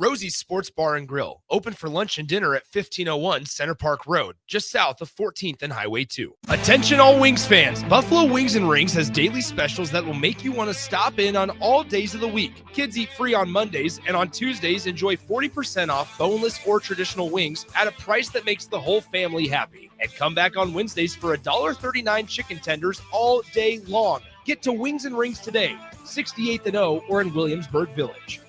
Rosie's Sports Bar and Grill, open for lunch and dinner at 1501 Center Park Road, just south of 14th and Highway 2. Attention all Wings fans, Buffalo Wings and Rings has daily specials that will make you want to stop in on all days of the week. Kids eat free on Mondays, and on Tuesdays enjoy 40% off boneless or traditional wings at a price that makes the whole family happy. And come back on Wednesdays for $1.39 chicken tenders all day long. Get to Wings and Rings today, 68th and O, or in Williamsburg Village.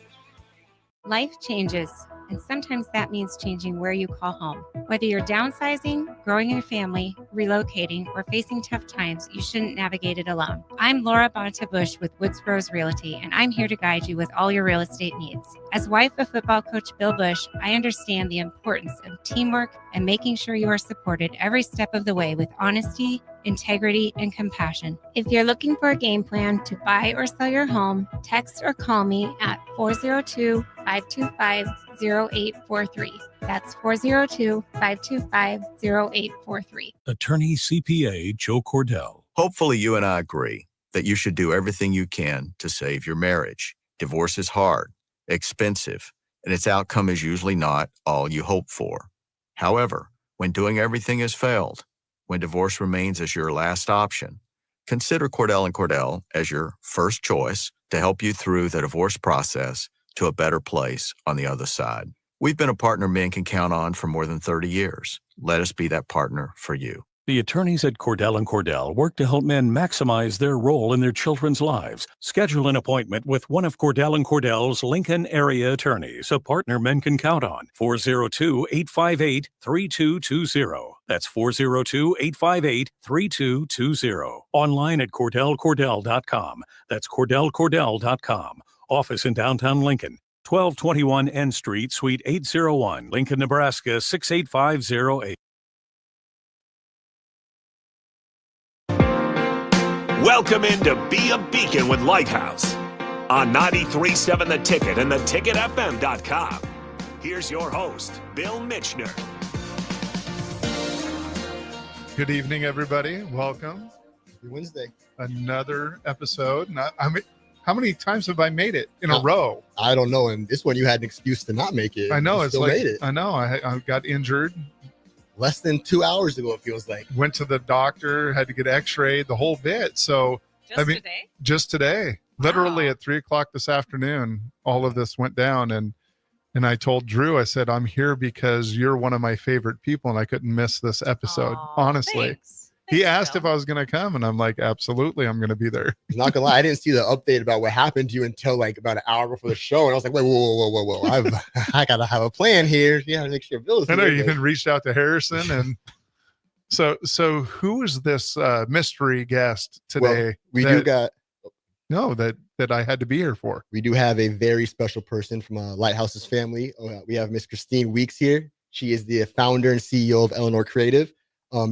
Life changes, and sometimes that means changing where you call home. Whether you're downsizing, growing a family, relocating, or facing tough times, you shouldn't navigate it alone. I'm Laura Bonta-Bush with Woods Bros Realty, and I'm here to guide you with all your real estate needs. As wife of football coach Bill Bush, I understand the importance of teamwork and making sure you are supported every step of the way with honesty, integrity, and compassion. If you're looking for a game plan to buy or sell your home, text or call me at 402-525-0843. That's 402-525-0843. Attorney CPA Joe Cordell. Hopefully you and I agree that you should do everything you can to save your marriage. Divorce is hard, expensive, and its outcome is usually not all you hope for. However, when doing everything has failed, when divorce remains as your last option, consider Cordell & Cordell as your first choice to help you through the divorce process to a better place on the other side. We've been a partner men can count on for more than 30 years. Let us be that partner for you. The attorneys at Cordell & Cordell work to help men maximize their role in their children's lives. Schedule an appointment with one of Cordell & Cordell's Lincoln area attorneys, a partner men can count on. 402-858-3220. That's 402-858-3220. Online at CordellCordell.com. That's CordellCordell.com. Office in downtown Lincoln. 1221 N Street, Suite 801, Lincoln, Nebraska 68508. Welcome in to Be a Beacon with Lighthouse on 93.7 The Ticket and theticketfm.com. Here's your host, Bill Mitchner. Good evening, everybody. Welcome. Happy Wednesday. Another episode. How many times have I made it in a row? I don't know. And this one, you had an excuse to not make it. I know. You It's still like, made it. I know. I got injured. Less than 2 hours ago, it feels like. Went to the doctor, had to get x-rayed, the whole bit. So, today? Just today. Wow. Literally at 3:00 this afternoon, all of this went down. And I told Drew, I said, I'm here because you're one of my favorite people and I couldn't miss this episode. Honestly. Thanks. He asked if I was going to come and I'm like, absolutely, I'm going to be there. Not gonna lie, I didn't see the update about what happened to you until like about an hour before the show. And I was like, wait, whoa. I got to have a plan here. Yeah, make sure Bill's I know here, you but- even reached out to Harrison. And so who is this mystery guest today? Well, that I had to be here for. We do have a very special person from Lighthouse's family. We have Miss Christine Weeks here. She is the founder and CEO of Eleanor Creative.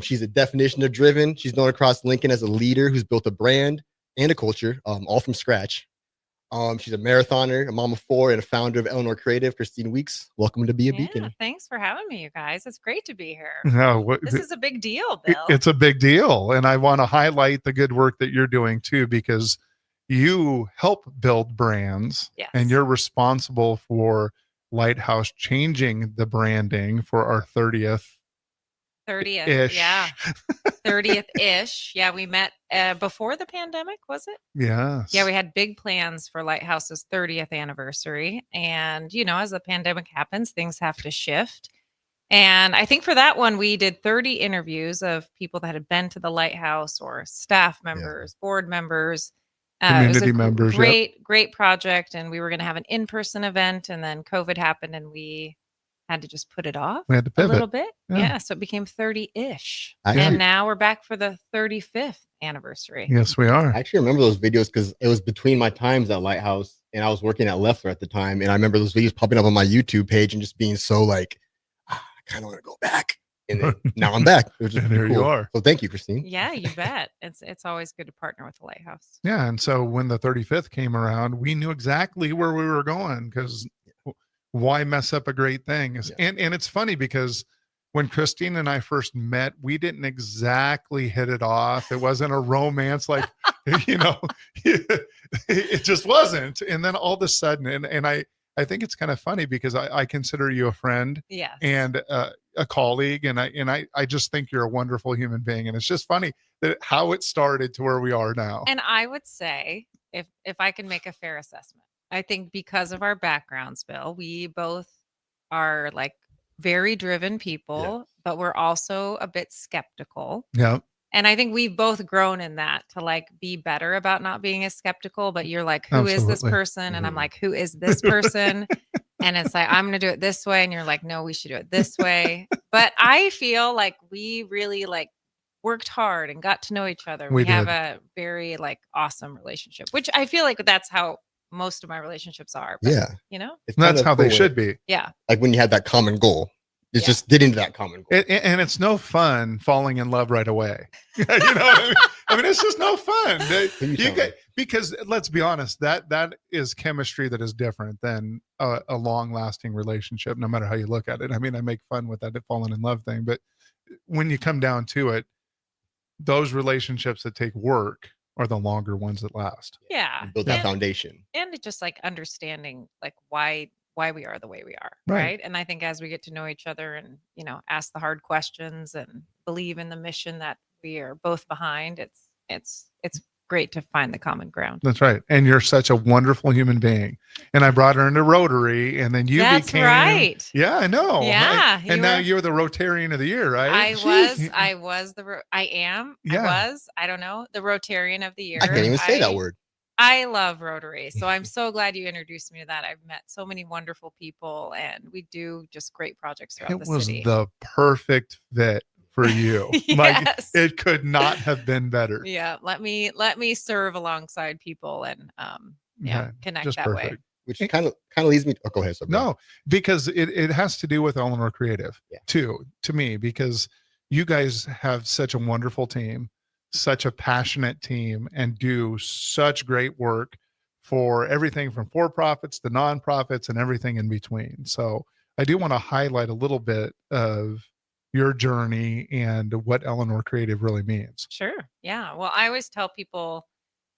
She's a definition of driven. She's known across Lincoln as a leader who's built a brand and a culture, all from scratch. She's a marathoner, a mom of four, and a founder of Eleanor Creative. Christine Weeks, welcome to Be a Beacon. Thanks for having me, you guys. It's great to be here. This is a big deal, Bill. It's a big deal. And I want to highlight the good work that you're doing too, because you help build brands. Yes. And you're responsible for Lighthouse changing the branding for our 30th. 30th. Ish. Yeah. 30th-ish. Yeah, we met before the pandemic, was it? Yes. Yeah, we had big plans for Lighthouse's 30th anniversary. And, as the pandemic happens, things have to shift. And I think for that one, we did 30 interviews of people that had been to the Lighthouse or staff members, board members. Community it was a members. Great project. And we were going to have an in-person event. And then COVID happened and we had to just put it off We had to pivot a little bit. Yeah. Yeah. So it became 30-ish. Actually- And now we're back for the 35th anniversary. Yes, we are. I actually remember those videos because it was between my times at Lighthouse and I was working at Leffler at the time. And I remember those videos popping up on my YouTube page and just being so like, I kind of want to go back. And then now I'm back. It was just And here cool. you are. So thank you, Christine. Yeah, you bet. It's always good to partner with the Lighthouse. Yeah. And so when the 35th came around, we knew exactly where we were going because why mess up a great thing? And it's funny because when Christine and I first met, we didn't exactly hit it off. It wasn't a romance, it just wasn't. And then all of a sudden, and I think it's kind of funny because I consider you a friend Yes. and a colleague, and I just think you're a wonderful human being, and it's just funny that how it started to where we are now. And I would say, if I can make a fair assessment, I think because of our backgrounds, Bill, we both are like very driven people, but we're also a bit skeptical. Yeah, And I think we've both grown in that to like be better about not being as skeptical. But you're like, who is this Absolutely. person? And I'm like, who is this person? And it's like, I'm going to do it this way. And you're like, no, we should do it this way. But I feel like we really like worked hard and got to know each other. We We have did. a very like awesome relationship, which I feel like that's how most of my relationships are. But, Yeah. you know? It's And that's kinda how they cool should be. Yeah. Like when you have that common goal, it's Yeah. just getting to that common goal. And it's no fun falling in love right away. You know what I mean? I mean, it's just no fun. Because let's be honest, that is chemistry that is different than a long-lasting relationship, no matter how you look at it. I mean, I make fun with that falling in love thing, but when you come down to it, those relationships that take work are the longer ones that last. Yeah. Build that And- foundation. and it's just like understanding like why we are the way we are, Right. right? And I think as we get to know each other and ask the hard questions and believe in the mission that we are both behind, it's great to find the common ground. That's right. And you're such a wonderful human being. And I brought her into Rotary, and then you That's became right. Yeah, I know. Yeah, And you now were- you're the Rotarian of the Year, right? I Yeah. don't know, the Rotarian of the Year. I can't even say that word. I love Rotary. So I'm so glad you introduced me to that. I've met so many wonderful people and we do just great projects throughout It the was city. the perfect fit for you. Like Yes. it could not have been better. Yeah, let me serve alongside people and connect just that way. perfect. Which kind of leads me. Oh, go ahead. Sorry, bro. No, because it has to do with Eleanor Creative too, to me, because you guys have such a wonderful team, such a passionate team, and do such great work for everything from for-profits to nonprofits and everything in between. So I do want to highlight a little bit of your journey and what Eleanor Creative really means. Sure. Yeah. Well, I always tell people,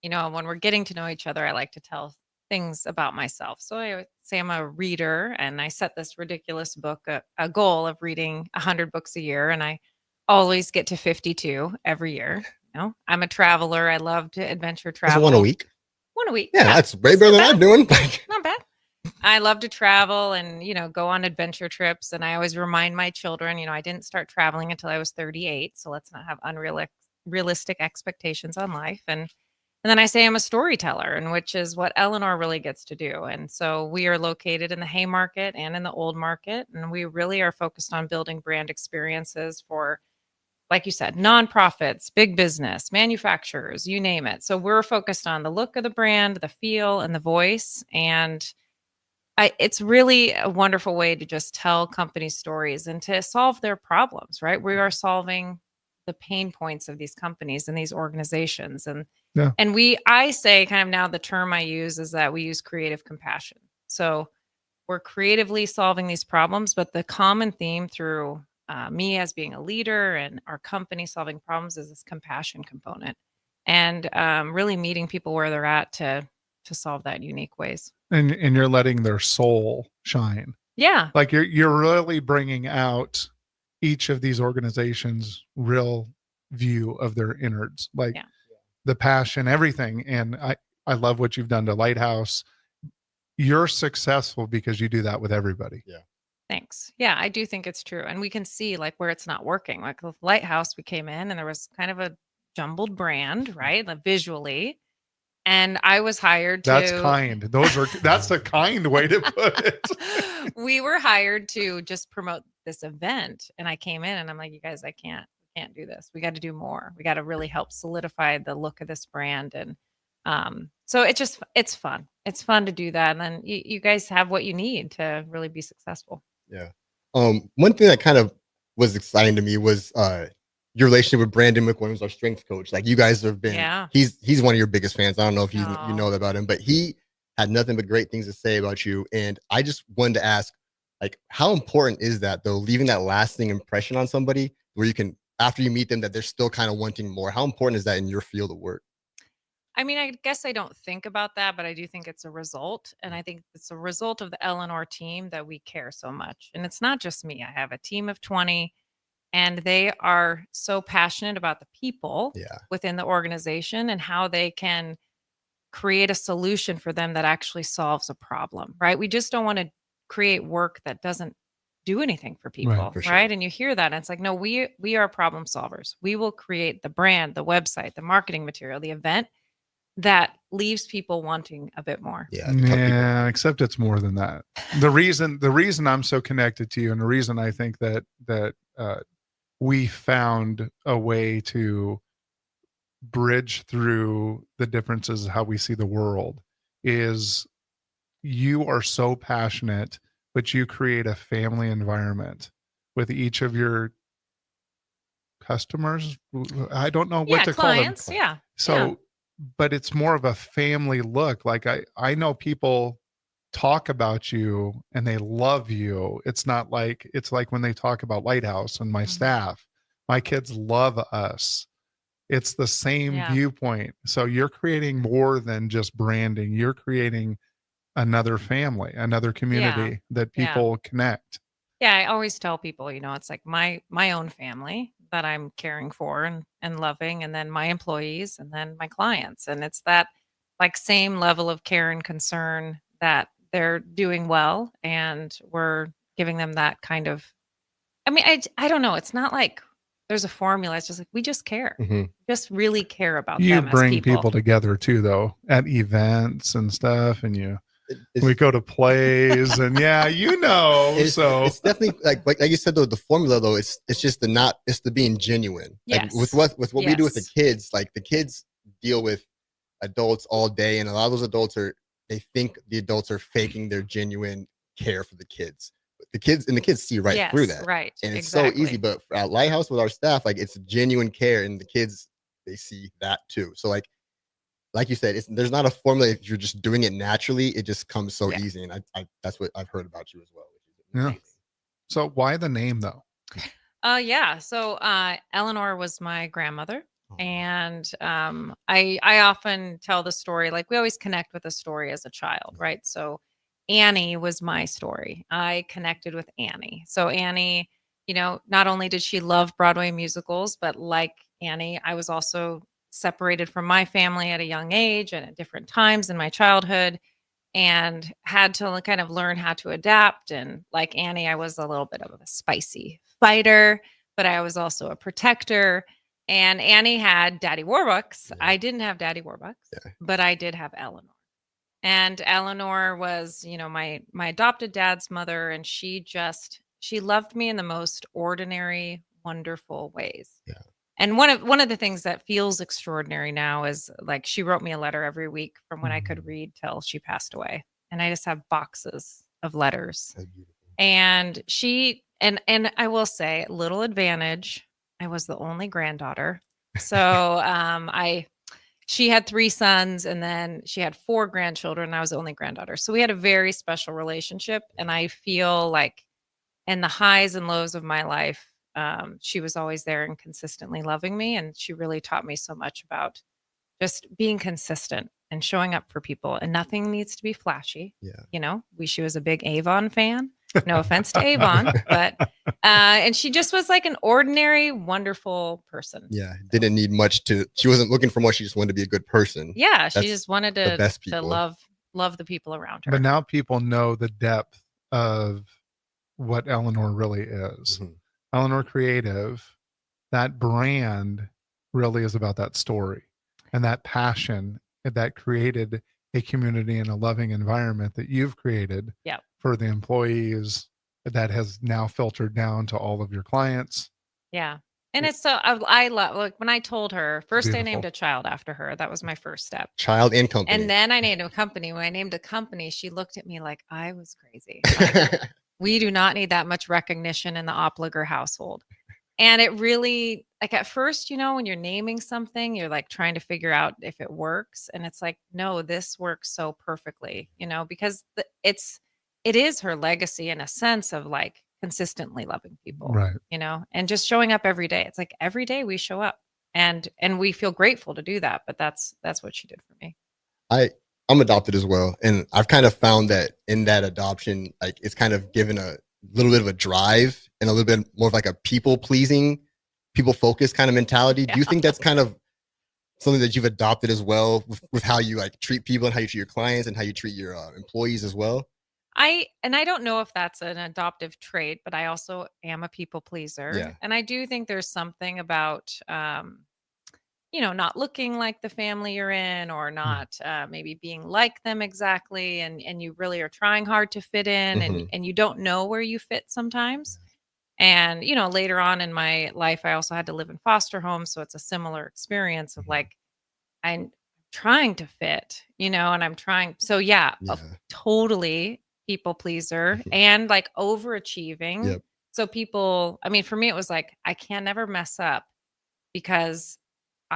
when we're getting to know each other, I like to tell things about myself. So I would say I'm a reader and I set this ridiculous book, a goal of reading 100 books a year. And I always get to 52 every year. I'm a traveler. I love to adventure Is it travel. one a week? One a week. Yeah, that's way better than I'm doing. Not bad. I love to travel and, go on adventure trips. And I always remind my children, I didn't start traveling until I was 38. So let's not have unrealistic expectations on life. And then I say I'm a storyteller, and which is what Eleanor really gets to do. And so we are located in the Haymarket and in the Old Market. And we really are focused on building brand experiences for, like you said, nonprofits, big business, manufacturers, you name it. So we're focused on the look of the brand, the feel, and the voice. And it's really a wonderful way to just tell company stories and to solve their problems, right? We are solving the pain points of these companies and these organizations. And I say kind of now the term I use is that we use creative compassion. So we're creatively solving these problems, but the common theme through me as being a leader and our company solving problems is this compassion component and really meeting people where they're at to solve that in unique ways. And you're letting their soul shine. Yeah. Like you're really bringing out each of these organizations' real view of their innards, like the passion, everything. And I love what you've done to Lighthouse. You're successful because you do that with everybody. Yeah. Thanks. Yeah, I do think it's true. And we can see like where it's not working. Like with Lighthouse, we came in and there was kind of a jumbled brand, right? Like visually. And I was hired to. That's kind. That's a kind way to put it. We were hired to just promote this event. And I came in and I'm like, you guys, I can't do this. We got to do more. We got to really help solidify the look of this brand. And so it's fun. It's fun to do that. And then you guys have what you need to really be successful. Yeah. One thing that kind of was exciting to me was your relationship with Brandon McWilliams, our strength coach. Like you guys have been, he's one of your biggest fans. I don't know if you know that about him, but he had nothing but great things to say about you. And I just wanted to ask, like, how important is that though, leaving that lasting impression on somebody where you can, after you meet them, that they're still kind of wanting more? How important is that in your field of work? I mean, I guess I don't think about that, but I do think it's a result. And I think it's a result of the Eleanor team that we care so much. And it's not just me. I have a team of 20, and they are so passionate about the people Yeah. within the organization and how they can create a solution for them that actually solves a problem, right? We just don't want to create work that doesn't do anything for people, for sure. right? And you hear that and it's like, no, we are problem solvers. We will create the brand, the website, the marketing material, the event that leaves people wanting a bit more. Yeah. to cut people- Yeah, except it's more than that. The reason I'm so connected to you, and the reason I think that we found a way to bridge through the differences of how we see the world is you are so passionate, but you create a family environment with each of your customers. I don't know what Yeah, to clients. call them. Yeah. So, but it's more of a family look. Like I know people talk about you and they love you. It's not like, it's like when they talk about Lighthouse and my Mhm. staff, my kids love us. It's the same Yeah. viewpoint. So you're creating more than just branding. You're creating another family, another community that Yeah. people connect. Yeah, I always tell people, it's like my own family that I'm caring for and loving, and then my employees, and then my clients. And it's that like same level of care and concern that they're doing well, and we're giving them that kind of, I mean, I don't know. It's not like there's a formula. It's just like we just care. Mhm. Just really care about You them as bring people. people together too, though, at events and stuff, and It's- we go to plays, and it's definitely like you said though, the formula though, it's just it's the being genuine. Like with Yes. what we do with the Yes. kids, like the kids deal with adults all day, and a lot of those adults they think the adults are faking their genuine care for the kids. But the kids see right through Yes, that. right. And it's Exactly. so easy. But at Lighthouse with our staff, like it's genuine care, and the kids, they see that too. So like you said, there's not a formula. If you're just doing it naturally, it just comes so Yeah. easy. And I that's what I've heard about you as well. Which is Yeah. amazing. So why the name though? Yeah. So Eleanor was my grandmother. Oh, And I often tell the story, like we always connect with a story as a child, right? So Annie was my story. I connected with Annie. So Annie, not only did she love Broadway musicals, but like Annie, I was also separated from my family at a young age and at different times in my childhood, and had to kind of learn how to adapt. And like Annie, I was a little bit of a spicy fighter, but I was also a protector. And Annie had Daddy Warbucks. Yeah. I didn't have Daddy Warbucks, Yeah. but I did have Eleanor. And Eleanor was, my adopted dad's mother, and she loved me in the most ordinary, wonderful ways. Yeah. And one of the things that feels extraordinary now is like she wrote me a letter every week from when I could read till she passed away. And I just have boxes of letters. That's beautiful. And she and I will say, little advantage, I was the only granddaughter. So she had 3 sons, and then she had 4 grandchildren, and I was the only granddaughter. So we had a very special relationship. And I feel like in the highs and lows of my life, she was always there and consistently loving me. And she really taught me so much about just being consistent and showing up for people. And nothing needs to be flashy. Yeah. She was a big Avon fan. No offense to Avon, but and she just was like an ordinary, wonderful person. Yeah. Didn't need much she wasn't looking for much. She just wanted to be a good person. Yeah, she That's just wanted the best to people. love the people around her. But now people know the depth of what Eleanor really is. Mhm. Eleanor Creative, that brand really is about that story and that passion that created a community and a loving environment that you've created Yep. for the employees that has now filtered down to all of your clients. Yeah. And it's so I love, like when I told her first, I Beautiful. named a child after her. That was my first step. Child and company. And then I named a company. When I named a company, she looked at me like I was crazy. Like, we do not need that much recognition in the Opliger household. And it really, like at first, when you're naming something, you're like trying to figure out if it works. And it's like, no, this works so perfectly, because it is her legacy in a sense of like consistently loving people, Right. and just showing up every day. It's like every day we show up and we feel grateful to do that. But that's what she did for me. I'm adopted as well, and I've kind of found that in that adoption, like it's kind of given a little bit of a drive and a little bit more of like a people pleasing, people focused kind of mentality. Do you think that's kind of something that you've adopted as well with how you like treat people and how you treat your clients and how you treat your employees as well? I don't know if that's an adoptive trait, but I also am a people pleaser. Yeah. And I do think there's something about not looking like the family you're in, or not maybe being like them exactly, and you really are trying hard to fit in, and you don't know where you fit sometimes. And later on in my life, I also had to live in foster homes, so it's a similar experience of like, I'm trying to fit, and I'm trying. So yeah, totally people pleaser and like overachieving. Yep. So people, I mean, for me, it was like, I can never mess up because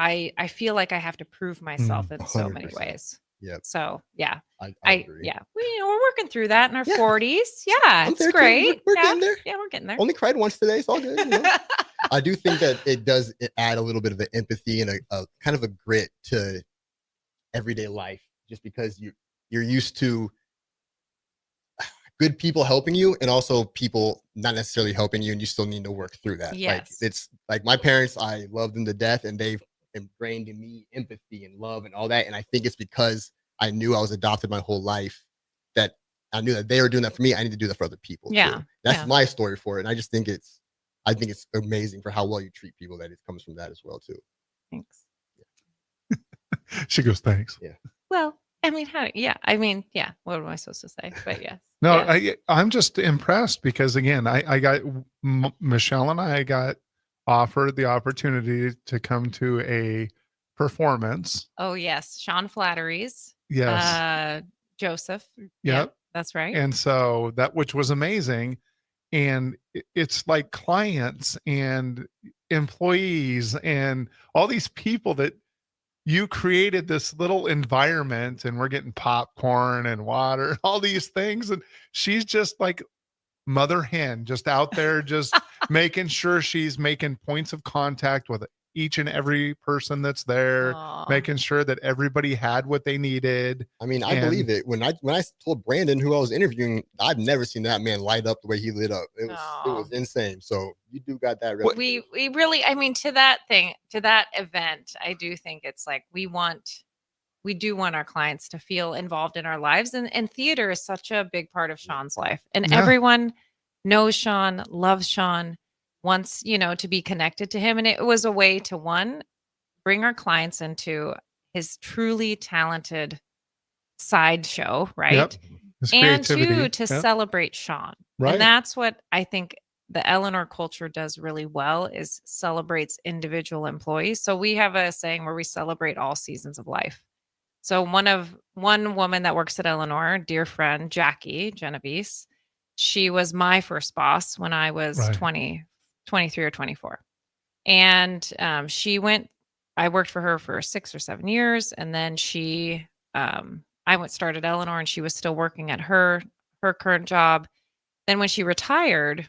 I feel like I have to prove myself in so many 100%. ways. Yep. So yeah, I agree. yeah, we're working through that in our Yeah. 40s. Yeah, I'm it's there too. great. We're Yeah. getting there. Yeah, we're getting there. Only cried once today. It's all good. I do think that it does add a little bit of an empathy and a kind of a grit to everyday life, just because you're used to good people helping you and also people not necessarily helping you, and you still need to work through that. Yes. Like it's like my parents, I love them to death, and they've ingrained in me empathy and love and all that. And I think it's because I knew I was adopted my whole life that I knew that they were doing that for me. I need to do that for other people. Yeah. Too. That's Yeah. my story for it. And I just think it's amazing for how well you treat people, that it comes from that as well too. Thanks. She goes, thanks. Yeah. Well, I mean, what am I supposed to say? But yes. No, yes. I'm just impressed because again, I got Michelle and I got offered the opportunity to come to a performance. Oh yes, Sean Flattery's. Yes. Joseph. Yep. Yeah, that's right. And so which was amazing. And it's like clients and employees and all these people that you created this little environment, and we're getting popcorn and water, all these things. And she's just like mother hen, just out there, just making sure she's making points of contact with each and every person that's there, making sure that everybody had what they needed. I mean, I believe it. When I told Brandon, who I was interviewing, I've never seen that man light up the way he lit up. It was insane. So you do got that. We really, I mean, to that event, I do think it's like we do want our clients to feel involved in our lives, and theater is such a big part of Sean's life, and everyone knows Sean, loves Sean, wants to be connected to him. And it was a way to, one, bring our clients into his truly talented sideshow, right? Yep. And two, to celebrate Sean. Right. And that's what I think the Eleanor culture does really well, is celebrates individual employees. So we have a saying where we celebrate all seasons of life. So one woman that works at Eleanor, dear friend Jackie Genovese, she was my first boss when I was 23 or 24. And I worked for her for 6 or 7 years. And then I started Eleanor, and she was still working at her current job. Then when she retired,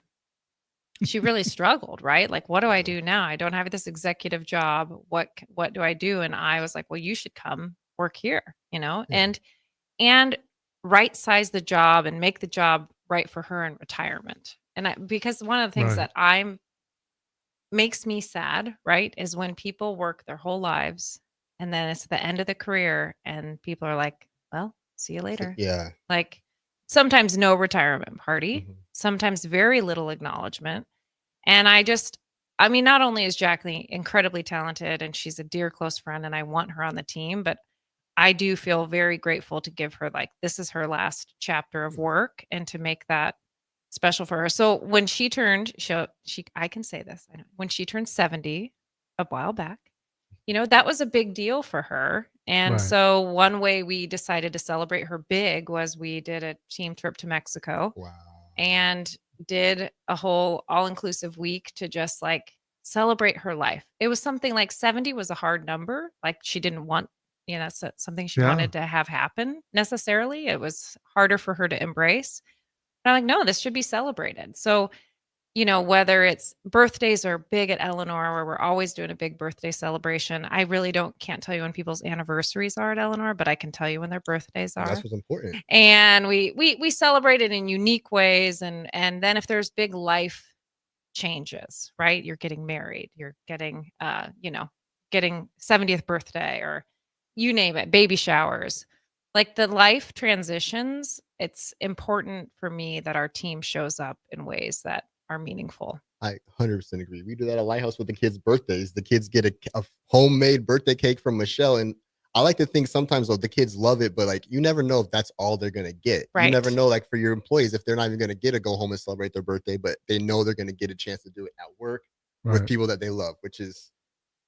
she really struggled, right? Like, what do I do now? I don't have this executive job. What do I do? And I was like, well, you should come work here, and right size the job and make the job right for her in retirement. And because one of the things that makes me sad, right, is when people work their whole lives and then it's the end of the career and people are like, well, see you later. Yeah. Like sometimes no retirement party, sometimes very little acknowledgement. And not only is Jacqueline incredibly talented and she's a dear close friend and I want her on the team, but I do feel very grateful to give her, like, this is her last chapter of work and to make that special for her. So when she turned, I can say this, I know, when she turned 70 a while back, that was a big deal for her. And so one way we decided to celebrate her big was we did a team trip to Mexico. Wow. And did a whole all-inclusive week to just like celebrate her life. It was something like 70 was a hard number. Like she didn't want, that's something she wanted to have happen necessarily. It was harder for her to embrace. But I'm like, no, this should be celebrated. So whether it's birthdays are big at Eleanor, where we're always doing a big birthday celebration. I really can't tell you when people's anniversaries are at Eleanor, but I can tell you when their birthdays are. That's what's important. And we celebrate it in unique ways. And then if there's big life changes, right? You're getting married, you're getting, getting 70th birthday, or you name it, baby showers, like the life transitions. It's important for me that our team shows up in ways that are meaningful. I 100% agree. We do that at Lighthouse with the kids' birthdays. The kids get a homemade birthday cake from Michelle. And I like to think sometimes, though, the kids love it, but like, you never know if that's all they're going to get. Right. You never know, like for your employees, if they're not even going to get to go home and celebrate their birthday, but they know they're going to get a chance to do it at work with people that they love, which is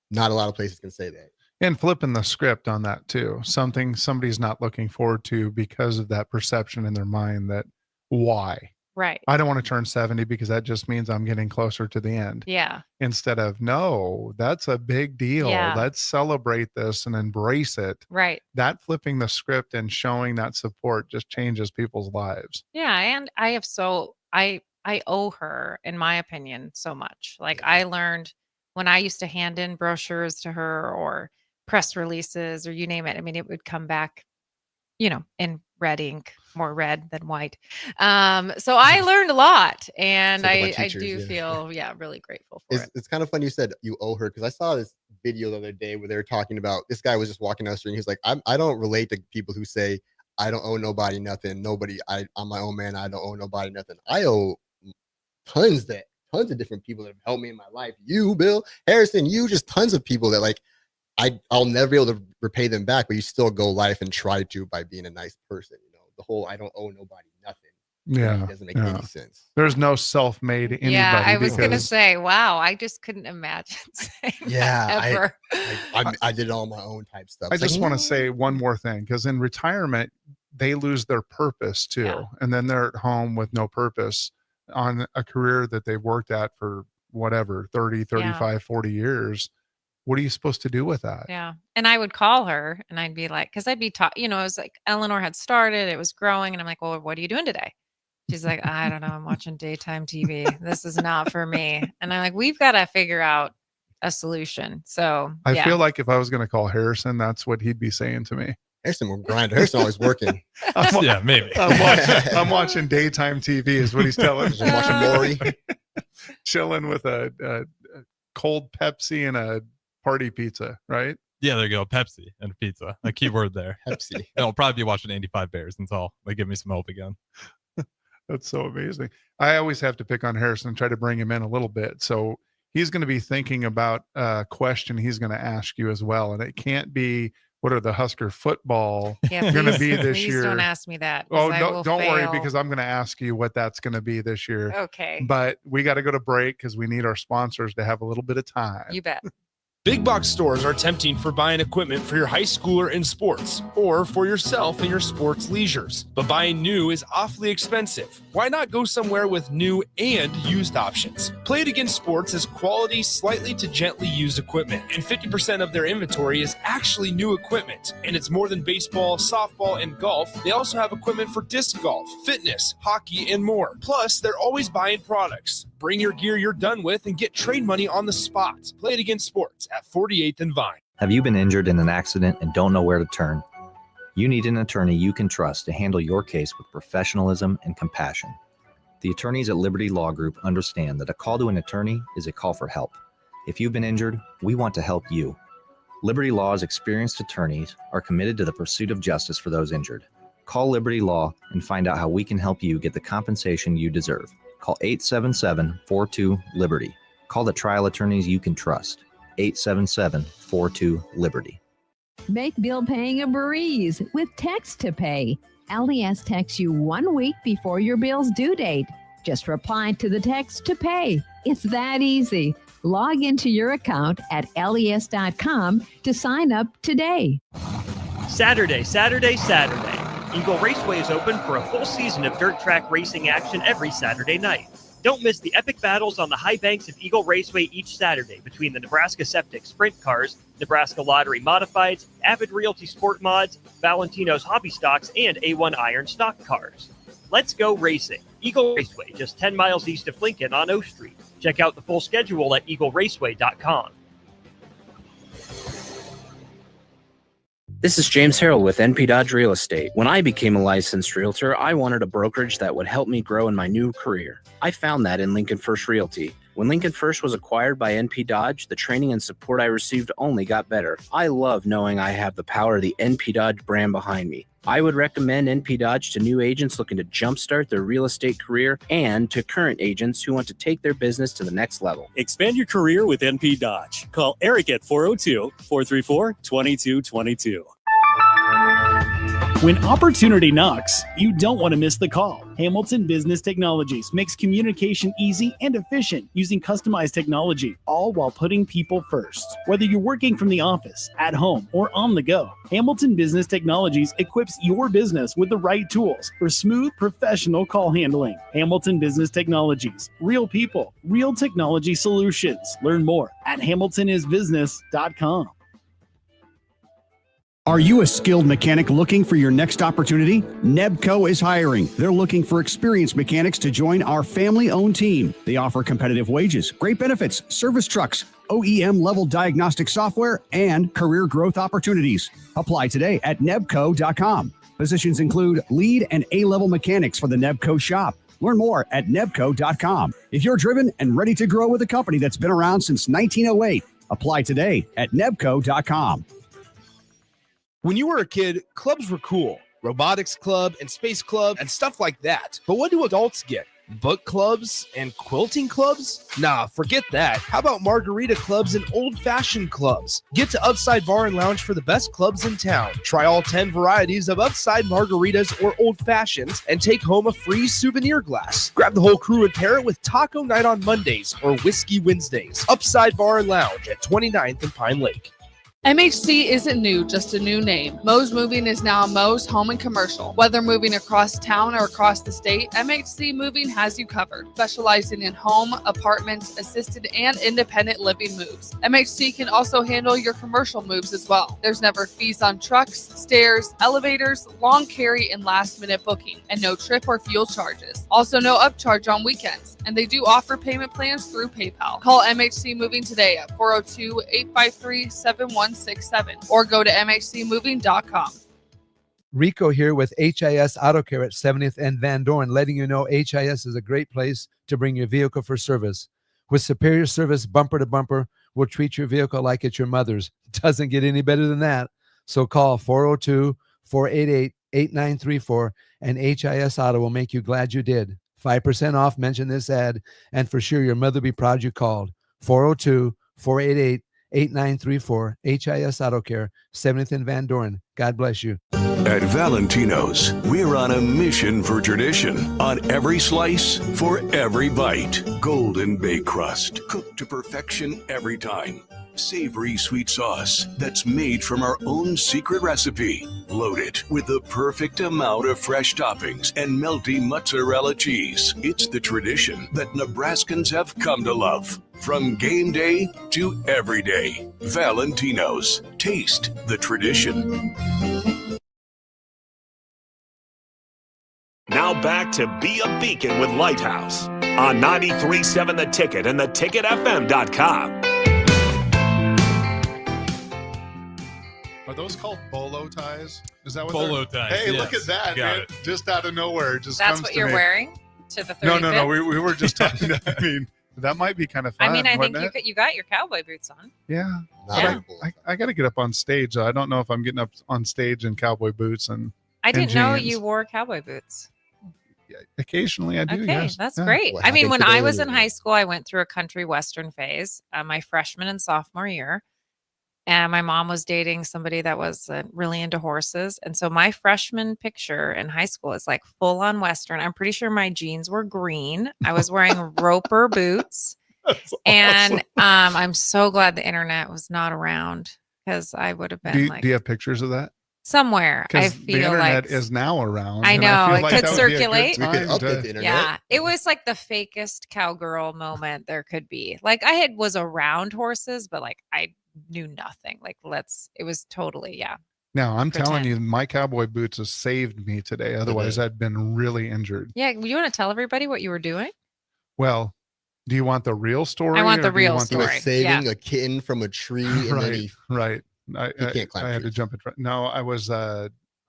not a lot of places can say that. And flipping the script on that too. Somebody's not looking forward to because of that perception in their mind that why? Right. I don't want to turn 70 because that just means I'm getting closer to the end. Yeah. Instead of, no, that's a big deal. Yeah. Let's celebrate this and embrace it. Right. That flipping the script and showing that support just changes people's lives. Yeah. And I owe her, in my opinion, so much. Like, I learned when I used to hand in brochures to her or press releases or you name it. I mean, it would come back, in red ink, more red than white. So I learned a lot, and I do feel, really grateful for it. It's kind of funny you said you owe her, because I saw this video the other day where they were talking about, this guy was just walking down the street and he's like, I don't relate to people who say, I don't owe nobody nothing. I'm my own man. I don't owe nobody nothing. I owe tons of different people that have helped me in my life. You, Bill, Harrison, just tons of people that like, I'll never be able to repay them back, but you still go life and try to by being a nice person. The whole I don't owe nobody nothing. Yeah. It doesn't make any sense. There's no self-made anybody. Yeah, I was going to say, wow, I just couldn't imagine saying that ever. I did all my own type stuff. I just want to say one more thing, because in retirement, they lose their purpose too. Yeah. And then they're at home with no purpose on a career that they've worked at for whatever, 30, 35, 40 years. What are you supposed to do with that? Yeah. And I would call her and I'd be like, because I'd be taught, it was like Eleanor had started, it was growing. And I'm like, well, what are you doing today? She's like, I don't know. I'm watching daytime TV. This is not for me. And I'm like, we've got to figure out a solution. So I feel like if I was going to call Harrison, that's what he'd be saying to me. Harrison will grind. Harrison always working. Maybe. I'm watching daytime TV is what he's telling me. Watching Maury. Chilling with a cold Pepsi and a party pizza, right? Yeah, there you go. Pepsi and pizza. A key word there. Pepsi. And I'll probably be watching 85 Bears until they give me some hope again. That's so amazing. I always have to pick on Harrison and try to bring him in a little bit. So he's going to be thinking about a question he's going to ask you as well. And it can't be, what are the Husker football going to be this year? Please don't ask me that. Oh, don't worry, because I'm going to ask you what that's going to be this year. Okay. But we got to go to break because we need our sponsors to have a little bit of time. You bet. Big box stores are tempting for buying equipment for your high schooler in sports or for yourself in your sports leisures. But buying new is awfully expensive. Why not go somewhere with new and used options? Play It Again Sports has quality, slightly to gently used equipment, and 50% of their inventory is actually new equipment. And it's more than baseball, softball, and golf. They also have equipment for disc golf, fitness, hockey, and more. Plus, they're always buying products. Bring your gear you're done with and get trade money on the spot. Play It Again Sports at 48th and Vine. Have you been injured in an accident and don't know where to turn? You need an attorney you can trust to handle your case with professionalism and compassion. The attorneys at Liberty Law Group understand that a call to an attorney is a call for help. If you've been injured, we want to help you. Liberty Law's experienced attorneys are committed to the pursuit of justice for those injured. Call Liberty Law and find out how we can help you get the compensation you deserve. Call 877-42-LIBERTY. Call the trial attorneys you can trust. 877-42-LIBERTY. Make bill paying a breeze with Text to Pay. LES texts you 1 week before your bill's due date. Just reply to the text to pay. It's that easy. Log into your account at les.com to sign up today. Saturday. Eagle Raceway is open for a full season of dirt track racing action every Saturday night. Don't miss the epic battles on the high banks of Eagle Raceway each Saturday between the Nebraska Septic Sprint Cars, Nebraska Lottery Modifieds, Avid Realty Sport Mods, Valentino's Hobby Stocks, and A1 Iron Stock Cars. Let's go racing. Eagle Raceway, just 10 miles east of Lincoln on O Street. Check out the full schedule at eagleraceway.com. This is James Harrell with NP Dodge Real Estate. When I became a licensed realtor, I wanted a brokerage that would help me grow in my new career. I found that in Lincoln First Realty. When Lincoln First was acquired by NP Dodge, the training and support I received only got better. I love knowing I have the power of the NP Dodge brand behind me. I would recommend NP Dodge to new agents looking to jumpstart their real estate career and to current agents who want to take their business to the next level. Expand your career with NP Dodge. Call Eric at 402-434-2222. When opportunity knocks, you don't want to miss the call. Hamilton Business Technologies makes communication easy and efficient using customized technology, all while putting people first. Whether you're working from the office, at home, or on the go, Hamilton Business Technologies equips your business with the right tools for smooth, professional call handling. Hamilton Business Technologies. Real people, real technology solutions. Learn more at hamiltonisbusiness.com. Are you a skilled mechanic looking for your next opportunity? Nebco is hiring. They're looking for experienced mechanics to join our family-owned team. They offer competitive wages, great benefits, service trucks, OEM-level diagnostic software, and career growth opportunities. Apply today at nebco.com. Positions include lead and A-level mechanics for the Nebco shop. Learn more at nebco.com. If you're driven and ready to grow with a company that's been around since 1908, apply today at nebco.com. When you were a kid, clubs were cool. Robotics club and space club and stuff like that. But what do adults get? Book clubs and quilting clubs? Nah, forget that. How about margarita clubs and old-fashioned clubs? Get to Upside Bar and Lounge for the best clubs in town. Try all 10 varieties of Upside margaritas or old-fashions and take home a free souvenir glass. Grab the whole crew and pair it with Taco Night on Mondays or Whiskey Wednesdays. Upside Bar and Lounge at 29th and Pine Lake. MHC isn't new, just a new name. Moe's Moving is now Moe's Home and Commercial. Whether moving across town or across the state, MHC Moving has you covered. Specializing in home, apartments, assisted, and independent living moves. MHC can also handle your commercial moves as well. There's never fees on trucks, stairs, elevators, long carry, and last-minute booking, and no trip or fuel charges. Also no upcharge on weekends, and they do offer payment plans through PayPal. Call MHC Moving today at 402-853-7167 or go to mhcmoving.com. Rico here with HIS Auto Care at 70th and Van Dorn, letting you know HIS is a great place to bring your vehicle for service. With superior service bumper to bumper, we'll treat your vehicle like it's your mother's. Doesn't get any better than that. So call 402-488-8934 and HIS Auto will make you glad you did. 5% off, mention this ad, and for sure your mother will be proud you called. 402-488-8934, HIS Auto Care, 70th and Van Dorn. God bless you. At Valentino's, we're on a mission for tradition. On every slice, for every bite. Golden baked crust, cooked to perfection every time. Savory sweet sauce that's made from our own secret recipe. Loaded with the perfect amount of fresh toppings and melty mozzarella cheese. It's the tradition that Nebraskans have come to love. From game day to every day. Valentino's. Taste the tradition. Now back to Be a Beacon with Lighthouse on 93.7 The Ticket and theticketfm.com. Are those called bolo ties? Is that what Bolo ties? Hey, yes. look at that, Got man. it. Just out of nowhere. Just That's comes what to you're me. wearing to the 35th? No. We were just talking. I mean, that might be kind of fun. I mean, I think wouldn't it? you got your cowboy boots on. Yeah. Yeah. I got to get up on stage. I don't know if I'm getting up on stage in cowboy boots and. I didn't and know jeans. you wore cowboy boots. Occasionally, I do. Okay, yes. that's Yeah. great. What I mean, happened when I today? was in high school, I went through a country western phase, my freshman and sophomore year. And my mom was dating somebody that was really into horses. And so my freshman picture in high school is like full on Western. I'm pretty sure my jeans were green. I was wearing roper boots. That's And awesome. I'm so glad the internet was not around because I would have been Do you have pictures of that? somewhere. I Because the feel internet like is now around. I and know, feel it like could that would be a good circulate. We could time update the to- internet. yeah, it was like the fakest cowgirl moment there could be. Like I was around horses, but like I knew nothing. Like it was totally, yeah. Now I'm telling pretend. you, my cowboy boots have saved me today. Otherwise, I'd been really injured. Yeah, you want to tell everybody what you were doing? Well, do you want the real story? I want the or do you real want He story. was saving a kitten from a tree, and then he right. he can't climb I had to trees. jump in front. No, I was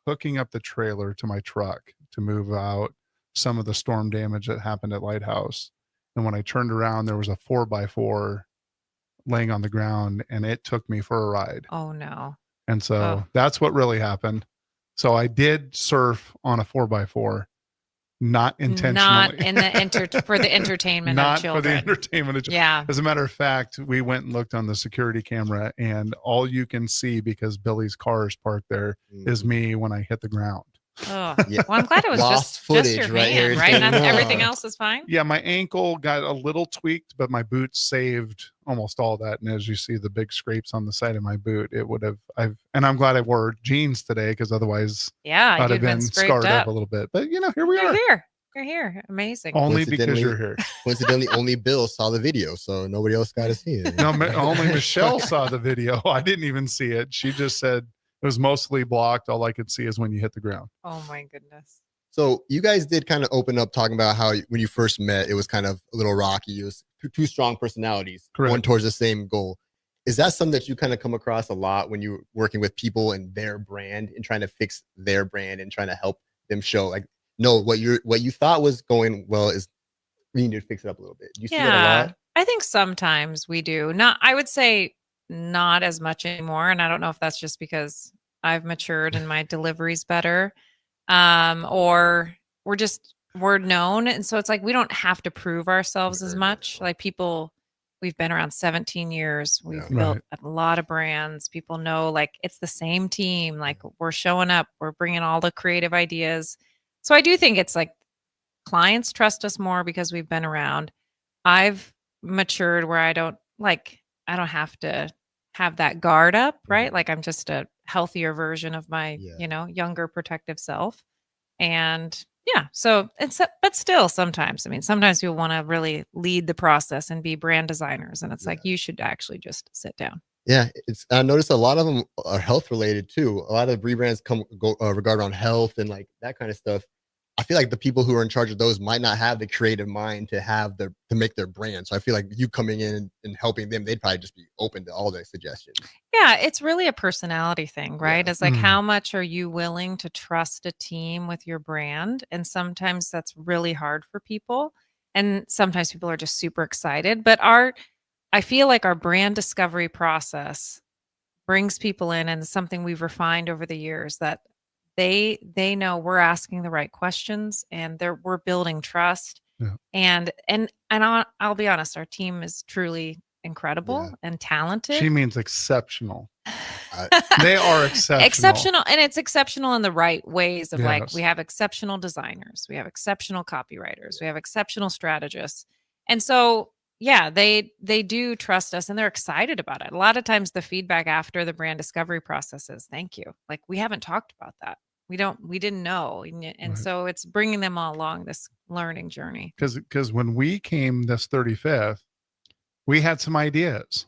hooking up the trailer to my truck to move out some of the storm damage that happened at Lighthouse. And when I turned around, there was a 4x4 laying on the ground, and it took me for a ride. Oh no. And so Oh. that's what really happened. So I did surf on a 4x4, not intentionally. Not in the for the entertainment Not of children. for the entertainment of children. Yeah. As a matter of fact, we went and looked on the security camera, and all you can see, because Billy's car is parked there, is me when I hit the ground. Oh, well, I'm glad it was Lost just your footage right hand, here. right? Saying, Everything "No." else is fine. Yeah, my ankle got a little tweaked, but my boot saved almost all that. And as you see the big scrapes on the side of my boot, it would have. And I'm glad I wore jeans today, because otherwise, Yeah, I'd you'd have been been scraped scarred up up. a little bit. But here we You're are. here. You're here. Amazing. Only because you're here. Coincidentally, only Bill saw the video, so nobody else got to see it. No, only Michelle saw the video. I didn't even see it. She just said it was mostly blocked. All I could see is when you hit the ground. Oh my goodness. So you guys did kind of open up talking about how when you first met, it was kind of a little rocky. It was two strong personalities, Correct. one towards the same goal. Is that something that you kind of come across a lot when you're working with people and their brand and trying to fix their brand and trying to help them show, like, no, what you thought was going well is we need to fix it up a little bit. Do you see that a lot? I think sometimes we do. I would say not as much anymore. And I don't know if that's just because I've matured and my delivery's better. Or we're known. And so it's like, we don't have to prove ourselves as much. Like we've been around 17 years. We've built a lot of brands. People know, like, it's the same team. Like, we're showing up, we're bringing all the creative ideas. So I do think it's like clients trust us more because we've been around. I've matured where I don't have to have that guard up, right? Like, I'm just a healthier version of my, younger protective self. And but still sometimes people want to really lead the process and be brand designers. And it's like, you should actually just sit down. Yeah, I noticed a lot of them are health related too. A lot of rebrands go regard on health and like that kind of stuff. I feel like the people who are in charge of those might not have the creative mind to make their brand. So I feel like you coming in and helping them, they'd probably just be open to all their suggestions. Yeah, it's really a personality thing, right? It's like, how much are you willing to trust a team with your brand? And sometimes that's really hard for people. And sometimes people are just super excited. But I feel like our brand discovery process brings people in, and something we've refined over the years, that they know we're asking the right questions, and we're building trust. Yeah. And I'll be honest, our team is truly incredible and talented. She means exceptional. They are exceptional. Exceptional, and it's exceptional in the right ways of like, Yes. we have exceptional designers, we have exceptional copywriters, we have exceptional strategists. And so, yeah, they do trust us, and they're excited about it. A lot of times the feedback after the brand discovery process is, thank you. Like, we haven't talked about that. We didn't know. And so it's bringing them all along this learning journey. Because when we came this 35th, we had some ideas.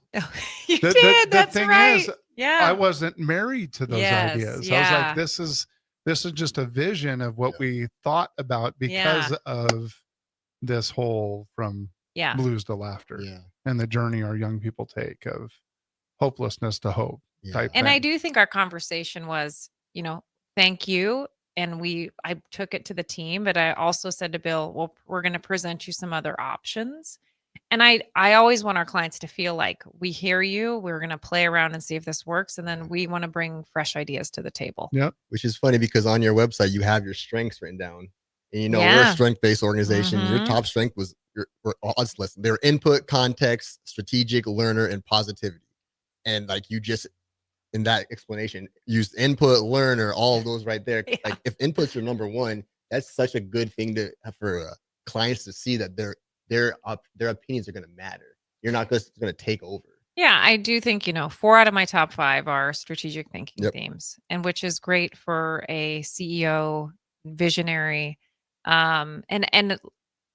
You did. That's thing right. Is, yeah. I wasn't married to those ideas. I was Yeah. like, this is just a vision of what we thought about because of this whole from blues to laughter and the journey our young people take of hopelessness to hope type And thing. I do think our conversation was, thank you. And I took it to the team, but I also said to Bill, well, we're going to present you some other options. And I always want our clients to feel like, we hear you, we're going to play around and see if this works. And then we want to bring fresh ideas to the table. Yep. Which is funny because on your website, you have your strengths written down. And we're a strength-based organization. Your top strength was let's listen. They're input, context, strategic, learner, and positivity. And like you just in that explanation used input, learner, all of those right there. Like if inputs are number one, that's such a good thing for clients to see that their opinions are going to matter. You're not just going to take over. Yeah, I do think, 4 out of my top 5 are strategic thinking themes, and which is great for a CEO, visionary. And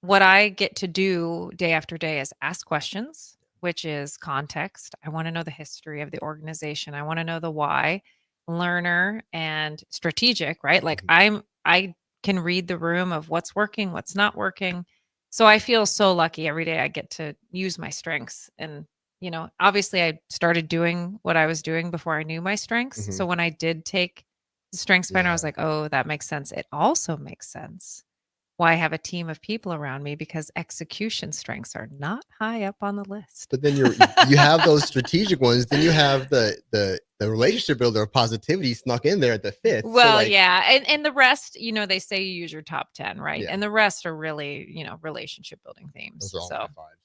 what I get to do day after day is ask questions, which is context. I want to know the history of the organization. I want to know the why. learner and strategic, right? Like Mm-hmm. I can read the room of what's working, what's not working. So I feel so lucky every day I get to use my strengths. And, obviously I started doing what I was doing before I knew my strengths. Mm-hmm. So when I did take the strengths finder, I was like, oh, that makes sense. It also makes sense why I have a team of people around me, because execution strengths are not high up on the list. But then you have those strategic ones. Then you have the relationship builder of positivity snuck in there at the fifth. Well, yeah. And the rest, they say you use your top 10, right? Yeah. And the rest are really, relationship building themes. Those are all So my five.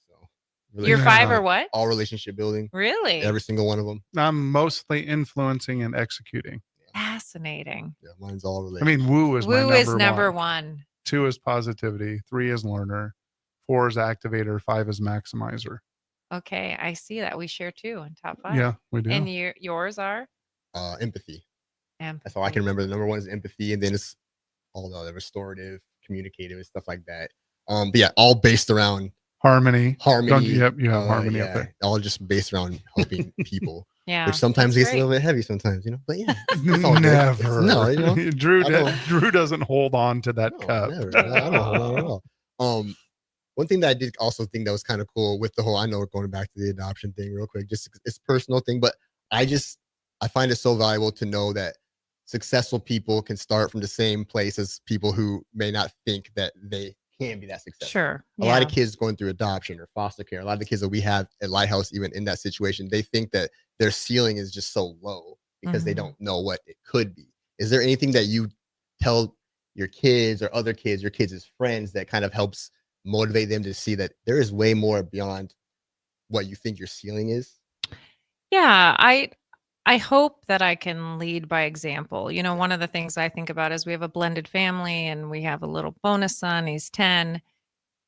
So your 5 or what? All relationship building. Really? Every single one of them. I'm mostly influencing and executing. Fascinating. Yeah, mine's all I relationship. mean, woo is Woo my is number one. 2 is positivity. 3 is learner. 4 is activator. 5 is maximizer. Okay, I see that. We share 2 in top 5. Yeah, we do. And yours are? Empathy. Empathy. That's all I can remember. The number 1 is empathy, and then it's all the other restorative, communicative, and stuff like that. But yeah, all based around harmony. Yep, you have harmony up there. All just based around helping people. Yeah, which sometimes gets a little bit heavy sometimes, But yeah, never. No, Drew doesn't hold on to that cup. Never. I don't hold on at all. One thing that I did also think that was kind of cool with the whole, I know we're going back to the adoption thing real quick, just it's a personal thing, but I find it so valuable to know that successful people can start from the same place as people who may not think that they can be that successful. Sure. A lot of kids going through adoption or foster care, a lot of the kids that we have at Lighthouse, even in that situation, they think that their ceiling is just so low because they don't know what it could be. Is there anything that you tell your kids or other kids, your kids' friends, that kind of helps motivate them to see that there is way more beyond what you think your ceiling is? Yeah, I hope that I can lead by example. One of the things I think about is we have a blended family and we have a little bonus son. He's 10.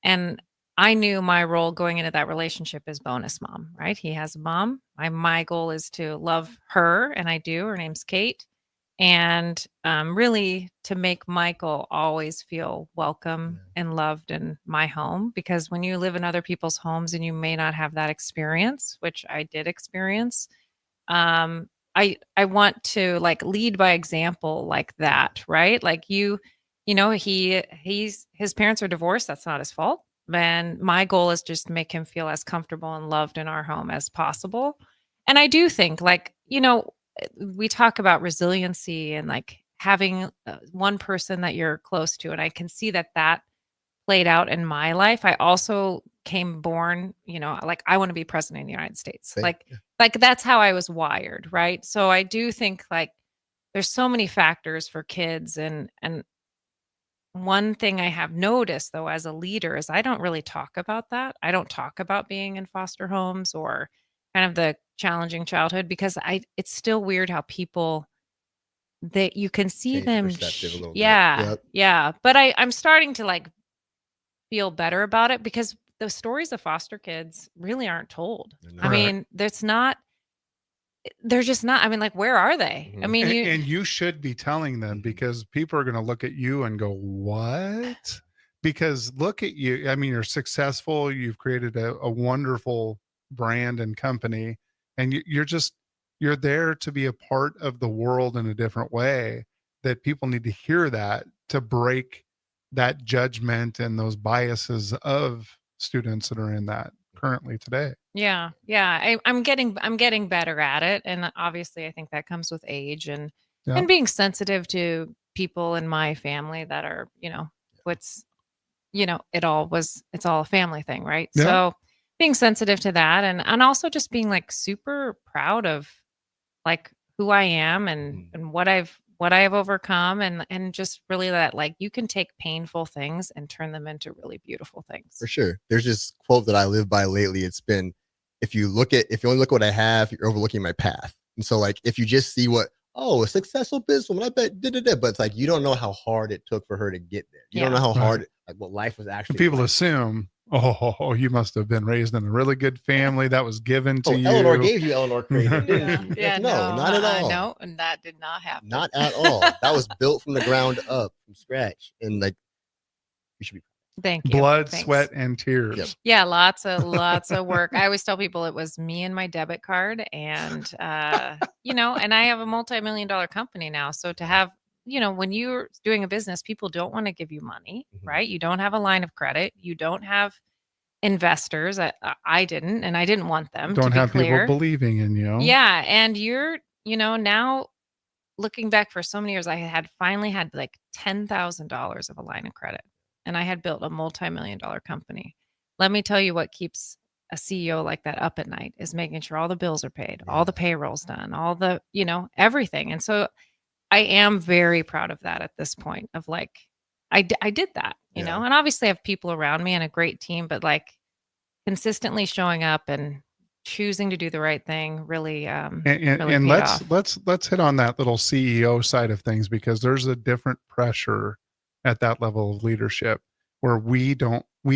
And I knew my role going into that relationship is bonus mom, right? He has a mom. My goal is to love her, and I do. Her name's Kate. And really to make Michael always feel welcome and loved in my home, because when you live in other people's homes and you may not have that experience, which I did experience, I want to lead by example like that, right? Like his parents are divorced. That's not his fault. And my goal is just to make him feel as comfortable and loved in our home as possible. And I do think we talk about resiliency and having one person that you're close to. And I can see that played out in my life. I also came born, I want to be president of the United States. Like that's how I was wired. Right. So I do think there's so many factors for kids. And one thing I have noticed though, as a leader, is I don't really talk about that. I don't talk about being in foster homes or kind of the challenging childhood, because it's still weird how people that you can see them. Yeah. Yep. Yeah. But I'm starting to feel better about it, because the stories of foster kids really aren't told. I mean, they're just not, I mean, where are they? I mean, and you should be telling them, because people are going to look at you and go, what? Because look at you. I mean, you're successful. You've created a wonderful brand and company, and you're there to be a part of the world in a different way, that people need to hear that to break that judgment and those biases of students that are in that currently today. Yeah. Yeah. I'm getting better at it. And obviously I think that comes with age and being sensitive to people in my family that are, it's all a family thing. Right. Yeah. So being sensitive to that and also just being super proud of who I am and what I've overcome and just really that you can take painful things and turn them into really beautiful things. For sure. There's this quote that I live by lately. It's been, if you only look what I have, you're overlooking my path. And so if you just see a successful businesswoman, I bet but it's you don't know how hard it took for her to get there. You don't know how hard what life was actually. People assume, you must have been raised in a really good family that was given to you. Eleanor gave you Eleanor Creative, didn't she? Yeah, no, not at all. No, and that did not happen. Not at all. That was built from the ground up, from scratch. And you should be. Thank you. Blood, Thanks. sweat, and tears. Yeah, lots of work. I always tell people it was me and my debit card, and and I have a multi-million-dollar company now. So to have, when you're doing a business, people don't want to give you money, right? You don't have a line of credit. You don't have investors. I didn't, and I didn't want them. Don't to be have clear. people believing in you. Yeah, and you're, now looking back for so many years, I had finally had like $10,000 of a line of credit, and I had built a multi-million-dollar company. Let me tell you what keeps a CEO like that up at night is making sure all the bills are paid, all the payroll's done, all the, everything. And so I am very proud of that at this point of like, I did that, and obviously I have people around me and a great team, but like consistently showing up and choosing to do the right thing really, really and paid let's hit on that little CEO side of things, because there's a different pressure at that level of leadership where we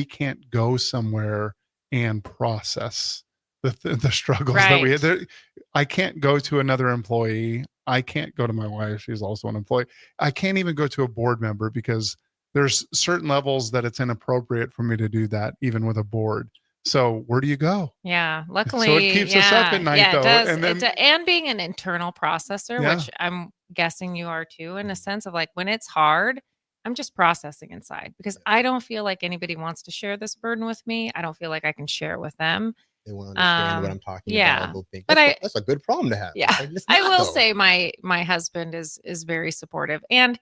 can't go somewhere and process the struggles that we had. I can't go to another employee. I can't go to my wife. She's also an employee. I can't even go to a board member because there's certain levels that it's inappropriate for me to do that, even with a board. So where do you go? Yeah, luckily. So it keeps us up at night, though. It does. And And being an internal processor, which I'm guessing you are too, in a sense of like when it's hard, I'm just processing inside because I don't feel like anybody wants to share this burden with me. I don't feel like I can share it with them. They want to understand what I'm talking yeah. about. They'll think, But that's a good problem to have. Yeah, Like, it's I not, will though. say my husband is very supportive, and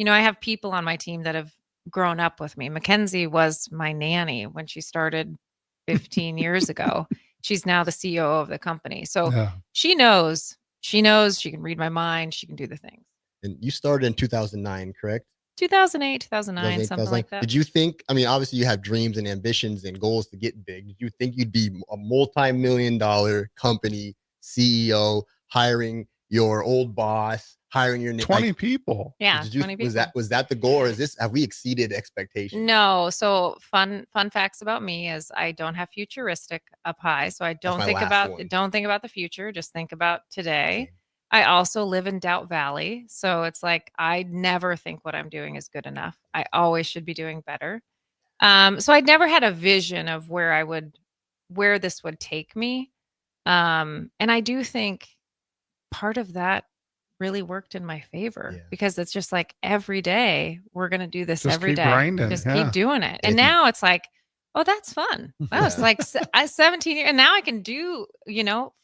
I have people on my team that have grown up with me. Mackenzie was my nanny when she started 15 years ago. She's now the CEO of the company, so she knows she can read my mind. She can do the things. And you started in 2009, correct? 2008, 2009, something like that. Did you think, I mean, obviously you have dreams and ambitions and goals to get big. Did you think you'd be a multi-million-dollar company CEO, hiring your old boss, hiring your 20 people? Yeah, 20 people. Was that the goal, or have we exceeded expectations? No. So fun facts about me is I don't have futuristic up high. So I don't think about the future. Just think about today. I also live in Doubt Valley. So it's like, I never think what I'm doing is good enough. I always should be doing better. So I never had a vision of where this would take me. And I do think part of that really worked in my favor because it's just like every day we're going to do this every day. Grinding, just keep doing it. And now it's like, oh, that's fun. Wow, it's like I 17 years and now I can do,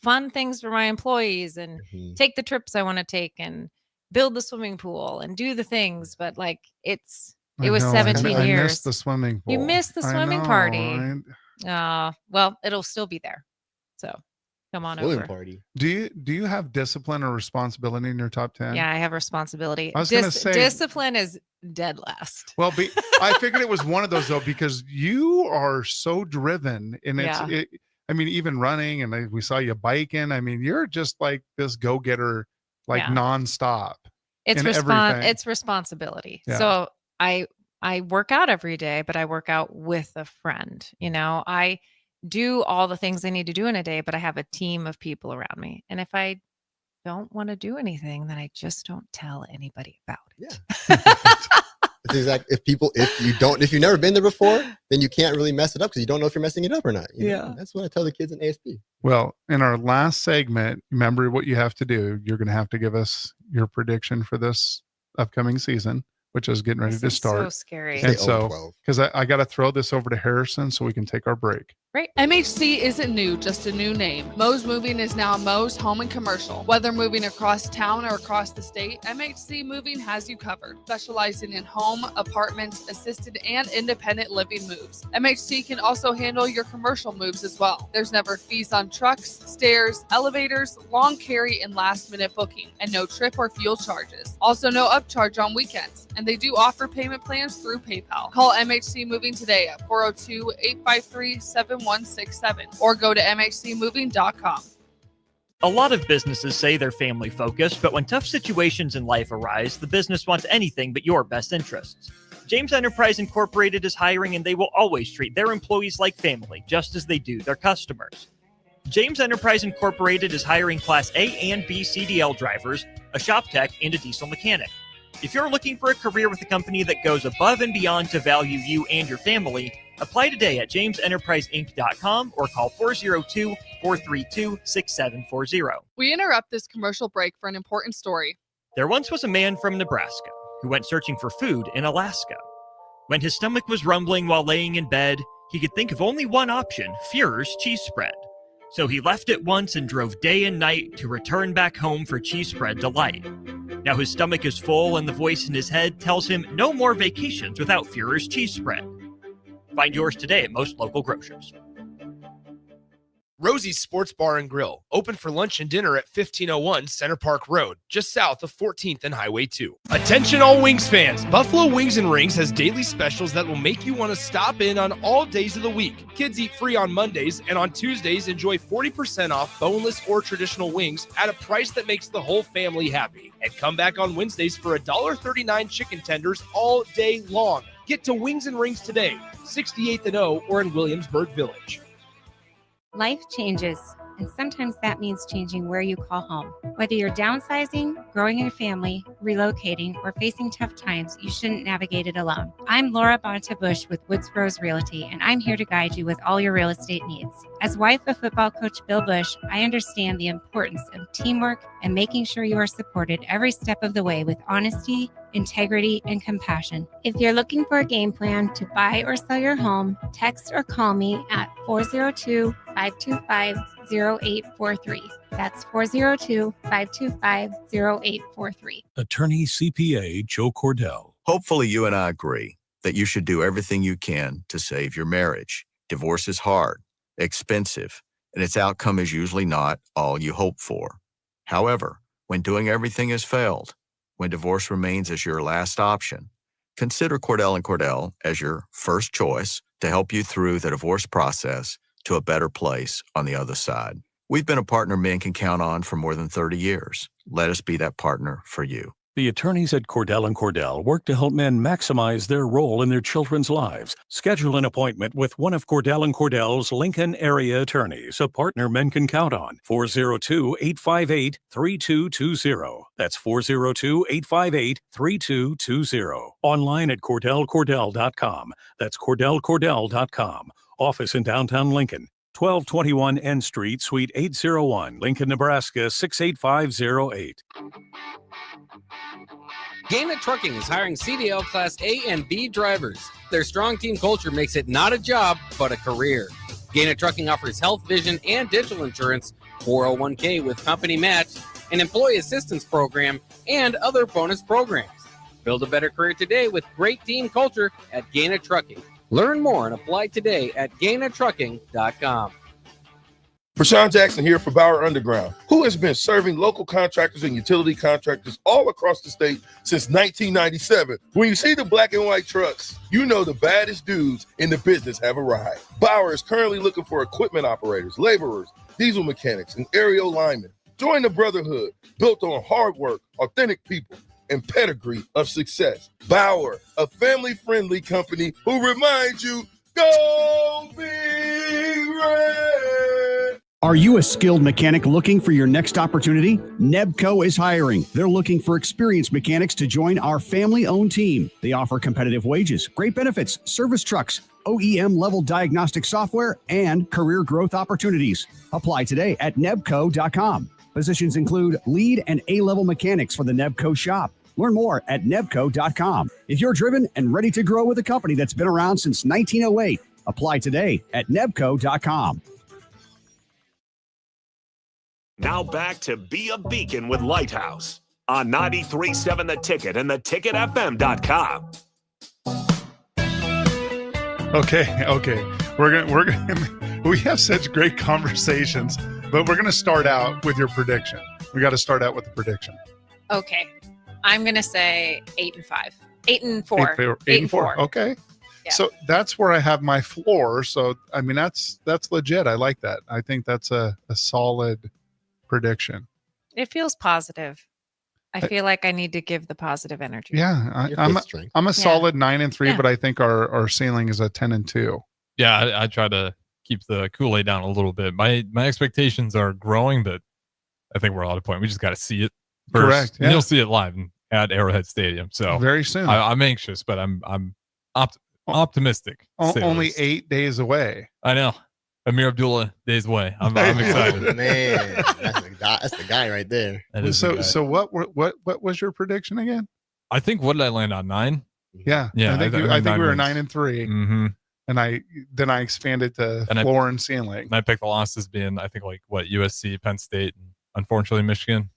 fun things for my employees and take the trips I want to take and build the swimming pool and do the things. But like it was 17 years. I missed the swimming pool. You missed the swimming party. Right? Well, it'll still be there. So come on over. Party. Do you have discipline or responsibility in your top 10? Yeah, I have responsibility. I was going to say discipline is dead last. Well, I figured it was one of those though, because you are so driven and I mean, even running, and we saw you biking. I mean, you're just like this go-getter, like nonstop. It's responsibility. Yeah. So I work out every day, but I work out with a friend. I do all the things I need to do in a day, but I have a team of people around me. And if I don't want to do anything, then I just don't tell anybody about it. Yeah. It's exactly, if you've never been there before, then you can't really mess it up because you don't know if you're messing it up or not. You know? That's what I tell the kids in ASP. Well, in our last segment, remember what you have to do. You're going to have to give us your prediction for this upcoming season, which is getting ready to start. So scary. And so, because I got to throw this over to Harrison so we can take our break. Great. MHC isn't new, just a new name. Mo's Moving is now Mo's Home and Commercial. Whether moving across town or across the state, MHC Moving has you covered. Specializing in home, apartments, assisted, and independent living moves. MHC can also handle your commercial moves as well. There's never fees on trucks, stairs, elevators, long carry, and last-minute booking, and no trip or fuel charges. Also, no upcharge on weekends, and they do offer payment plans through PayPal. Call MHC Moving today at 402-853-7167 or go to mhcmoving.com. A lot of businesses say they're family focused, but when tough situations in life arise, the business wants anything but your best interests. James Enterprise Incorporated is hiring, and they will always treat their employees like family, just as they do their customers. James Enterprise Incorporated is hiring Class A and B CDL drivers, a shop tech, and a diesel mechanic. If you're looking for a career with a company that goes above and beyond to value you and your family, apply today at jamesenterpriseinc.com or call 402-432-6740. We interrupt this commercial break for an important story. There once was a man from Nebraska who went searching for food in Alaska. When his stomach was rumbling while laying in bed, he could think of only one option, Führer's cheese spread. So he left at once and drove day and night to return back home for cheese spread delight. Now his stomach is full and the voice in his head tells him no more vacations without Führer's cheese spread. Find yours today at most local grocers. Rosie's Sports Bar and Grill, open for lunch and dinner at 1501 Center Park Road, just south of 14th and Highway 2. Attention all Wings fans, Buffalo Wings and Rings has daily specials that will make you want to stop in on all days of the week. Kids eat free on Mondays, and on Tuesdays enjoy 40% off boneless or traditional wings at a price that makes the whole family happy. And come back on Wednesdays for $1.39 chicken tenders all day long. Get to Wings and Rings today, 68th and O, or in Williamsburg Village. Life changes, and sometimes that means changing where you call home. Whether you're downsizing, growing your family, relocating, or facing tough times, you shouldn't navigate it alone. I'm Laura Bonta-Bush with Woods Bros Realty, and I'm here to guide you with all your real estate needs. As wife of football coach Bill Bush, I understand the importance of teamwork and making sure you are supported every step of the way with honesty, integrity, and compassion. If you're looking for a game plan to buy or sell your home, text or call me at 402-525-0843. That's 402-525-0843. Attorney CPA Joe Cordell. Hopefully you and I agree that you should do everything you can to save your marriage. Divorce is hard, expensive, and its outcome is usually not all you hope for. However, when doing everything has failed, when divorce remains as your last option, consider Cordell & Cordell as your first choice to help you through the divorce process to a better place on the other side. We've been a partner men can count on for more than 30 years. Let us be that partner for you. The attorneys at Cordell & Cordell work to help men maximize their role in their children's lives. Schedule an appointment with one of Cordell & Cordell's Lincoln area attorneys, a partner men can count on. 402-858-3220. That's 402-858-3220. Online at CordellCordell.com. That's CordellCordell.com. Office in downtown Lincoln. 1221 N Street, Suite 801, Lincoln, Nebraska 68508. Gaina Trucking is hiring CDL Class A and B drivers. Their strong team culture makes it not a job, but a career. Gaina Trucking offers health, vision, and dental insurance, 401k with company match, an employee assistance program, and other bonus programs. Build a better career today with great team culture at Gaina Trucking. Learn more and apply today at GainaTrucking.com. Prashawn Jackson here for Bauer Underground, who has been serving local contractors and utility contractors all across the state since 1997. When you see the black and white trucks, you know the baddest dudes in the business have arrived. Bauer is currently looking for equipment operators, laborers, diesel mechanics, and aerial linemen. Join the brotherhood built on hard work, authentic people, and pedigree of success. Bauer, a family-friendly company who reminds you, go Big Red! Are you a skilled mechanic looking for your next opportunity? Nebco is hiring. They're looking for experienced mechanics to join our family-owned team. They offer competitive wages, great benefits, service trucks, OEM-level diagnostic software, and career growth opportunities. Apply today at nebco.com. Positions include lead and A-level mechanics for the Nebco shop. Learn more at nebco.com. If you're driven and ready to grow with a company that's been around since 1908, apply today at nebco.com. Now back to Be a Beacon with Lighthouse on 93.7 The Ticket and theticketfm.com. Okay. We have such great conversations, but we're gonna start out with your prediction. We got to start out with the prediction. Okay. I'm going to say 8-5. 8-4. 8-4. Okay. Yeah. So that's where I have my floor. So, I mean, that's legit. I like that. I think that's a solid prediction. It feels positive. I feel like I need to give the positive energy. Yeah. I'm a solid 9-3, but I think our ceiling is a 10-2. Yeah. I try to keep the Kool-Aid down a little bit. My expectations are growing, but I think we're all at a point. We just got to see it first. Correct. Yeah. And you'll see it live. And at Arrowhead Stadium. So very soon. I'm anxious, but I'm optimistic. to say the Only least. 8 days away. I know. Amir Abdullah days away. I'm Oh, excited. man, that's the guy right there. That is the guy. So what was your prediction again? I think, what did I land on? 9? Yeah. Yeah. I think we were 9-3. Mm-hmm. And I expanded to floor and ceiling. And I picked the losses being, I think, like USC, Penn State, and unfortunately Michigan.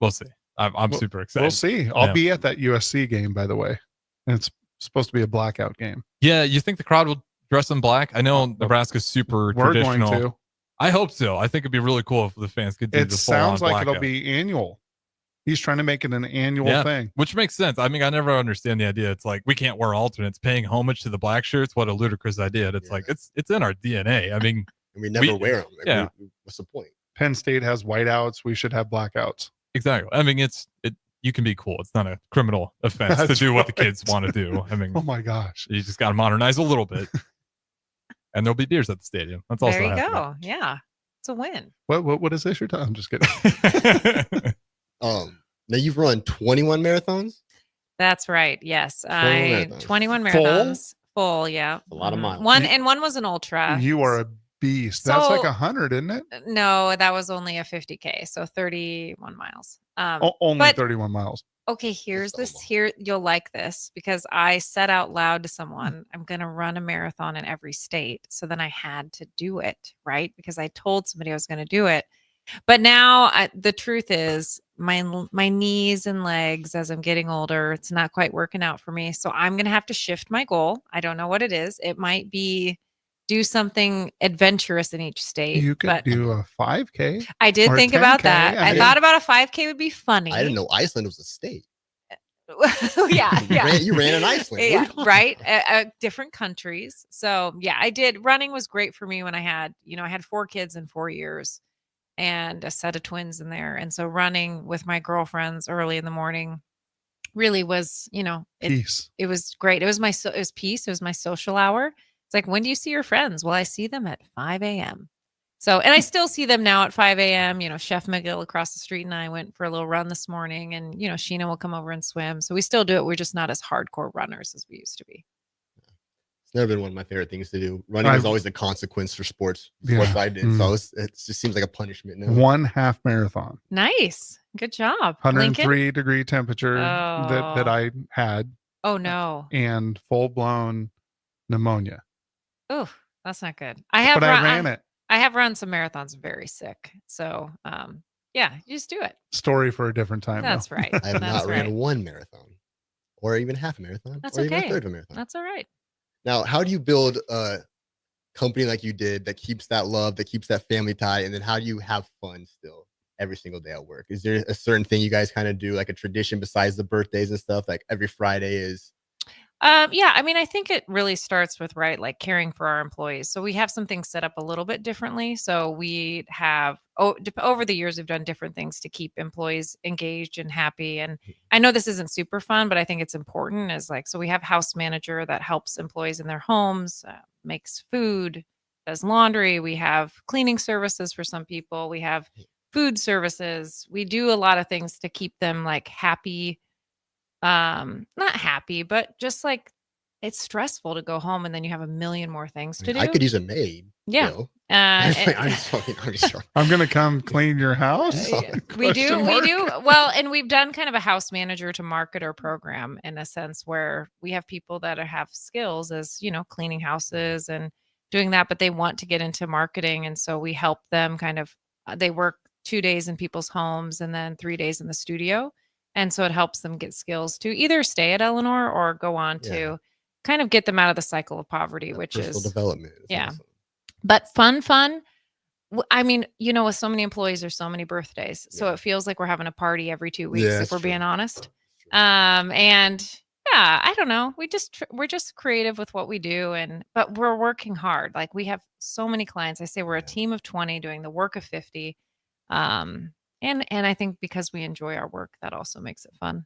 We'll see. I'm super excited. We'll see. I'll be at that USC game, by the way. And it's supposed to be a blackout game. Yeah, you think the crowd will dress in black? I know Nebraska's super We're traditional. going to. I hope so. I think it'd be really cool if the fans could do It the sounds full-on like it'll blackout. be annual. He's trying to make it an annual thing. Which makes sense. I mean, I never understand the idea. It's like, we can't wear alternates. Paying homage to the black shirts, what a ludicrous idea. And it's like, it's in our DNA. I mean, And we never wear them. Like, yeah. what's the point? Penn State has whiteouts. We should have blackouts. Exactly. I mean, you can be cool. It's not a criminal offense to That's do what the right. kids want to do. I mean, Oh my gosh. you just got to modernize a little bit. And there'll be beers at the stadium. That's also There you happening. go. Yeah. It's a win. What is this you're talking? I'm just kidding. Now you've run 21 marathons. That's right. Yes. 21 21 Full? marathons. Full, yeah. A lot of Mhm. miles. One was an ultra. You are a beast. That's So- like 100, isn't it? No, that was only a 50K, so 31 miles. Only but 31 miles. okay, here's this. Here, you'll like this because I said out loud to someone, I'm going to run a marathon in every state. So then I had to do it, right? Because I told somebody I was going to do it. But now the truth is my knees and legs as I'm getting older, it's not quite working out for me. So I'm going to have to shift my goal. I don't know what it is. It might be do something adventurous in each state. You could but do a 5K. I did or a think about 10K. that. I mean, thought about a 5K would be funny. I didn't know Iceland was a state. yeah, yeah. You ran in Iceland. Yeah, right. Different countries. So yeah, I did. Running was great for me when I had 4 kids in 4 years and a set of twins in there. And so running with my girlfriends early in the morning really was, peace. it was great. It was peace. It was my social hour. It's like, when do you see your friends? Well, I see them at 5 a.m. So, and I still see them now at 5 a.m. Chef McGill across the street and I went for a little run this morning, and, Sheena will come over and swim. So we still do it. We're just not as hardcore runners as we used to be. It's never been one of my favorite things to do. Running is always a consequence for sports I did. So it just seems like a punishment now. 1 half marathon. Nice. Good job. 103 degree temperature that I had. Oh, no. And full blown pneumonia. Oh, that's not good. I ran it. I have run some marathons very sick. So, yeah, you just do it. Story for a different time. That's right. I have not ran one marathon or even half a marathon That's or even okay. a third of a marathon. That's all right. Now, how do you build a company like you did that keeps that love, that keeps that family tie? And then how do you have fun still every single day at work? Is there a certain thing you guys kind of do, like a tradition besides the birthdays and stuff? Like every Friday is... Yeah, I mean, I think it really starts with, like caring for our employees. So we have some things set up a little bit differently. So we have, over the years, we've done different things to keep employees engaged and happy. And I know this isn't super fun, but I think it's important so we have house manager that helps employees in their homes, makes food, does laundry. We have cleaning services for some people. We have food services. We do a lot of things to keep them happy. Not happy, but just it's stressful to go home and then you have a million more things to do. I could use a maid. Yeah. I'm just joking. I'm gonna come clean your house. We do. Well, and we've done kind of a house manager to market our program in a sense where we have people that have skills as, cleaning houses and doing that, but they want to get into marketing. And so we help them they work 2 days in people's homes and then 3 days in the studio. And so it helps them get skills to either stay at Eleanor or go on to kind of get them out of the cycle of poverty, which personal is development. Yeah. Awesome. But fun. I mean, with so many employees, there's so many birthdays. So it feels like we're having a party every 2 weeks, if we're being honest. And yeah, I don't know. We're just creative with what we do. But we're working hard. We have so many clients. I say we're a team of 20 doing the work of 50. And I think because we enjoy our work, that also makes it fun.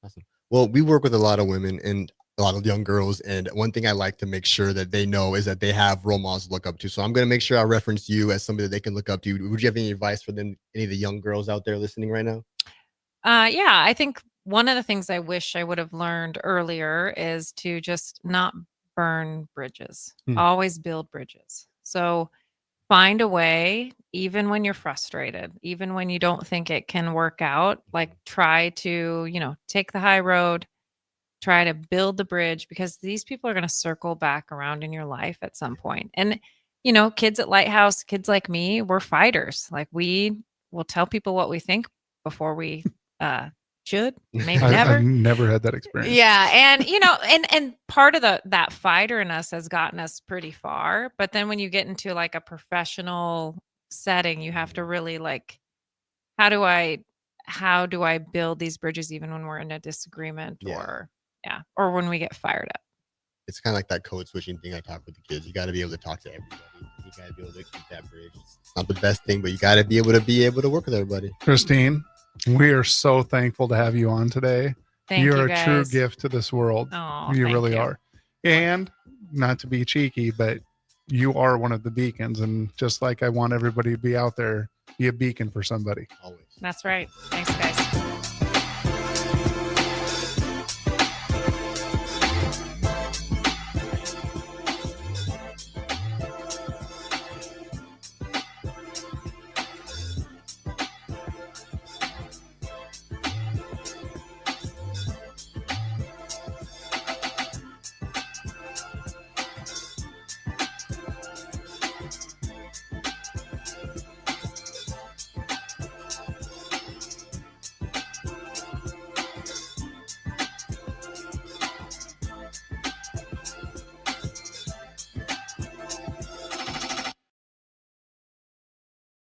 Awesome. Well, we work with a lot of women and a lot of young girls. And one thing I like to make sure that they know is that they have role models to look up to. So I'm going to make sure I reference you as somebody that they can look up to. Would you have any advice for them, any of the young girls out there listening right now? Yeah, I think one of the things I wish I would have learned earlier is to just not burn bridges. Always build bridges. So find a way, even when you're frustrated, even when you don't think it can work out, like try to, take the high road, try to build the bridge because these people are going to circle back around in your life at some point. And, kids at Lighthouse, kids like me, we're fighters. Like we will tell people what we think before we should, maybe never. I've never had that experience. Yeah, and and part of that fighter in us has gotten us pretty far. But then when you get into like a professional setting, you have to really like, how do I build these bridges even when we're in a disagreement or when we get fired up? It's kind of like that code switching thing I talk with the kids. You got to be able to talk to everybody. You got to be able to keep that bridge. It's not the best thing, but you got to be able to work with everybody. Christine, we are so thankful to have you on today. Thank You're you, a true guys. gift to this world. Oh, you thank really you. are. And not to be cheeky, but you are one of the beacons. And just like I want everybody to be out there, be a beacon for somebody. Always. That's right. Thanks, guys.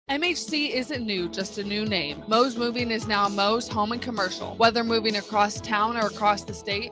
MHC isn't new, just a new name. Moe's Moving is now Moe's Home and Commercial. Whether moving across town or across the state,